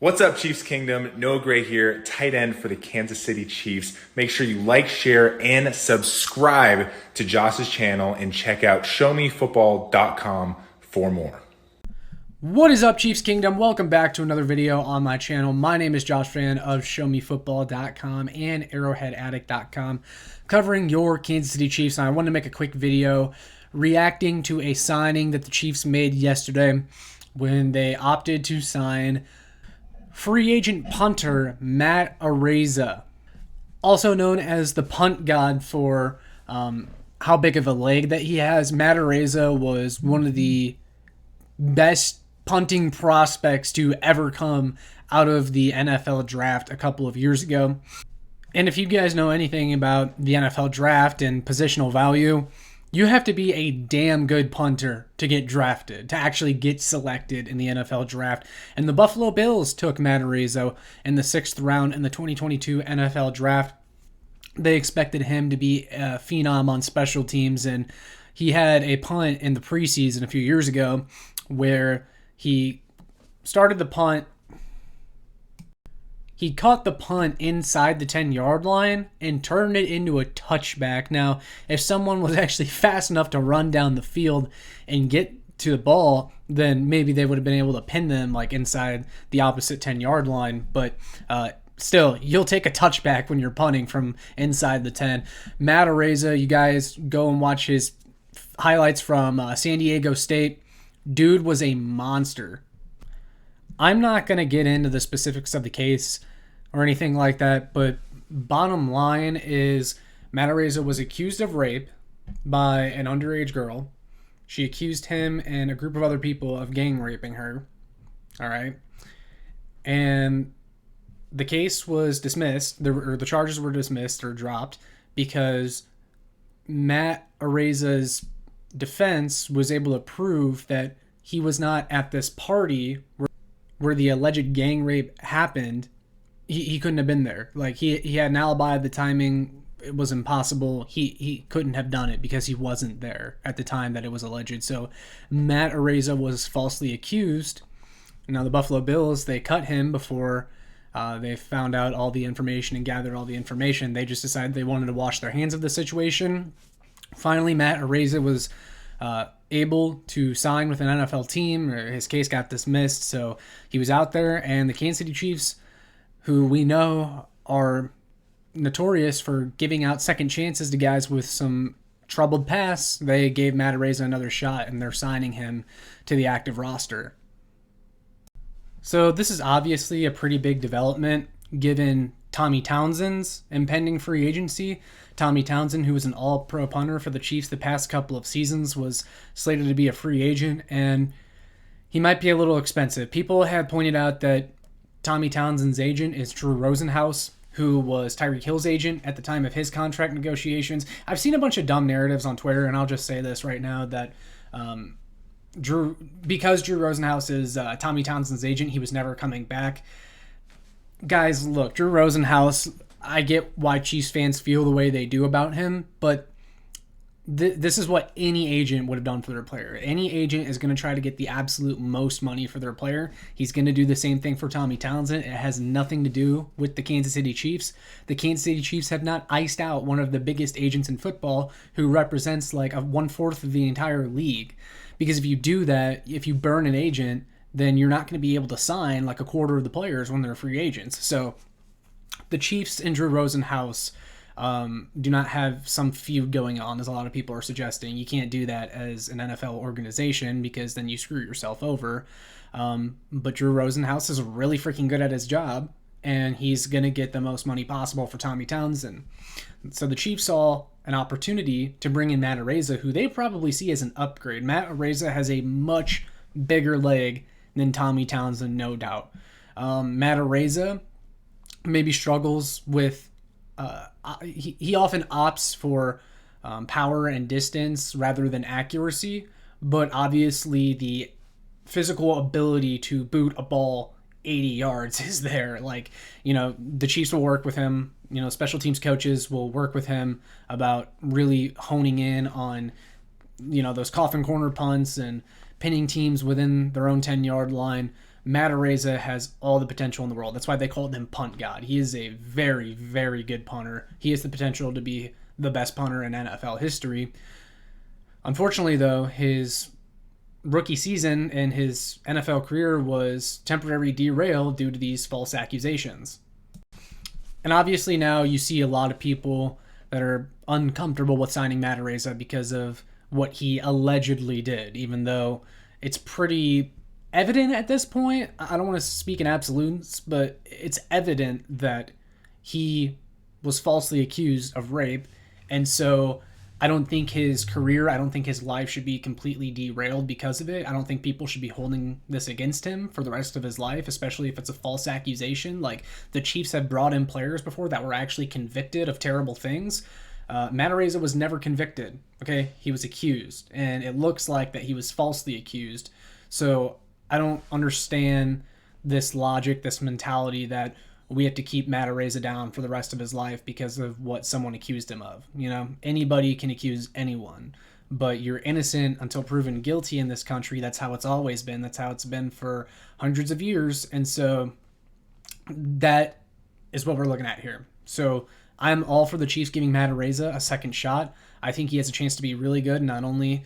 What's up, Chiefs Kingdom? Noah Gray here, tight end for the Kansas City Chiefs. Make sure you like, share, and subscribe to Josh's channel and check out showmefootball.com for more. What is up, Chiefs Kingdom? Welcome back to another video on my channel. My name is Josh Fan of showmefootball.com and arrowheadaddict.com, covering your Kansas City Chiefs. And I wanted to make a quick video reacting to a signing that the Chiefs made yesterday when they opted to sign free agent punter Matt Araiza, also known as the punt god for how big of a leg that he has. Matt Araiza was one of the best punting prospects to ever come out of the NFL draft a couple of years ago. And if you guys know anything about the NFL draft and positional value, you have to be a damn good punter to get drafted, to actually get selected in the NFL draft. And the Buffalo Bills took Matt Araiza in the 6th round in the 2022 NFL draft. They expected him to be a phenom on special teams, and he had a punt in the preseason a few years ago where he started the punt. He caught the punt inside the 10-yard line and turned it into a touchback. Now, if someone was actually fast enough to run down the field and get to the ball, then maybe they would have been able to pin them like inside the opposite 10-yard line. But still, you'll take a touchback when you're punting from inside the 10. Matt Araiza, you guys go and watch his highlights from San Diego State. Dude was a monster. I'm not going to get into the specifics of the case or anything like that, but bottom line is Matt Araiza was accused of rape by an underage girl. She accused him and a group of other people of gang raping her. All right. And the case was dismissed, or the charges were dismissed or dropped because Matt Araiza's defense was able to prove that he was not at this party where the alleged gang rape happened. He couldn't have been there. Like he had an alibi. The timing, it was impossible. He couldn't have done it because he wasn't there at the time that it was alleged. So Matt Araiza was falsely accused. Now the Buffalo Bills, they cut him before they found out all the information and gathered all the information. They just decided they wanted to wash their hands of the situation. Finally, Matt Araiza was able to sign with an NFL team. His case got dismissed, so he was out there, and the Kansas City Chiefs, who we know are notorious for giving out second chances to guys with some troubled past, they gave Matt Araiza another shot, and they're signing him to the active roster. So this is obviously a pretty big development given Tommy Townsend's impending free agency. Tommy Townsend, who was an all-pro punter for the Chiefs the past couple of seasons, was slated to be a free agent, and he might be a little expensive. People have pointed out that Tommy Townsend's agent is Drew Rosenhaus, who was Tyreek Hill's agent at the time of his contract negotiations. I've seen a bunch of dumb narratives on Twitter, and I'll just say this right now, that because Drew Rosenhaus is Tommy Townsend's agent, he was never coming back. Guys, look, Drew Rosenhaus, I get why Chiefs fans feel the way they do about him, but this is what any agent would have done for their player. Any agent is going to try to get the absolute most money for their player. He's going to do the same thing for Tommy Townsend. It has nothing to do with the Kansas City Chiefs. The Kansas City Chiefs have not iced out one of the biggest agents in football who represents like 1/4 of the entire league. Because if you do that, if you burn an agent, then you're not going to be able to sign like 1/4 of the players when they're free agents. So the Chiefs and Drew Rosenhaus do not have some feud going on, as a lot of people are suggesting. You can't do that as an NFL organization because then you screw yourself over. But Drew Rosenhaus is really freaking good at his job, and he's going to get the most money possible for Tommy Townsend. So the Chiefs saw an opportunity to bring in Matt Araiza, who they probably see as an upgrade. Matt Araiza has a much bigger leg than Tommy Townsend, no doubt. Matt Araiza maybe struggles with he often opts for power and distance rather than accuracy, but obviously the physical ability to boot a ball 80 yards is there. Like, the Chiefs will work with him. Special teams coaches will work with him about really honing in on, those coffin corner punts and pinning teams within their own 10-yard line. Matt Araiza has all the potential in the world. That's why they called him Punt God. He is a very, very good punter. He has the potential to be the best punter in NFL history. Unfortunately, though, his rookie season and his NFL career was temporarily derailed due to these false accusations. And obviously now you see a lot of people that are uncomfortable with signing Matt Araiza because of what he allegedly did, even though it's pretty evident at this point. I don't want to speak in absolutes, but it's evident that he was falsely accused of rape. And so I don't think his career, I don't think his life should be completely derailed because of it. I don't think people should be holding this against him for the rest of his life, especially if it's a false accusation. Like, the Chiefs have brought in players before that were actually convicted of terrible things. Matt Araiza was never convicted, okay? He was accused, and it looks like that he was falsely accused. So I don't understand this logic, this mentality that we have to keep Matt Araiza down for the rest of his life because of what someone accused him of. You know, anybody can accuse anyone, but you're innocent until proven guilty in this country. That's how it's always been. That's how it's been for hundreds of years. And so that is what we're looking at here. So I'm all for the Chiefs giving Matt Araiza a second shot. I think he has a chance to be really good. Not only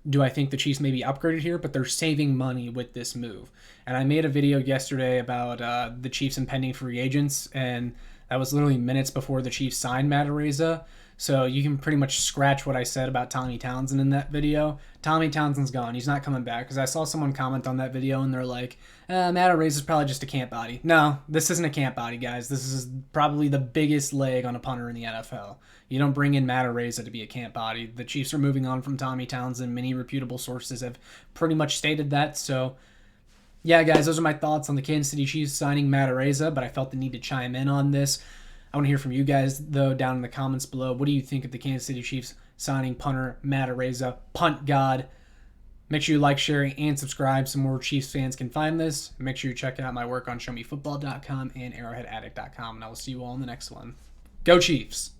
do I think the Chiefs may be upgraded here, but they're saving money with this move. And I made a video yesterday about the Chiefs impending free agents, and that was literally minutes before the Chiefs signed Matt Araiza. So you can pretty much scratch what I said about Tommy Townsend in that video. Tommy Townsend's gone. He's not coming back. Because I saw someone comment on that video, and they're like, Matt Araiza's probably just a camp body. No, this isn't a camp body, guys. This is probably the biggest leg on a punter in the NFL. You don't bring in Matt Araiza to be a camp body. The Chiefs are moving on from Tommy Townsend. Many reputable sources have pretty much stated that. So, yeah, guys, those are my thoughts on the Kansas City Chiefs signing Matt Araiza, but I felt the need to chime in on this. I want to hear from you guys, though, down in the comments below. What do you think of the Kansas City Chiefs signing punter Matt Araiza, Punt God? Make sure you like, share, and subscribe so more Chiefs fans can find this. Make sure you check out my work on showmefootball.com and arrowheadaddict.com, and I will see you all in the next one. Go Chiefs!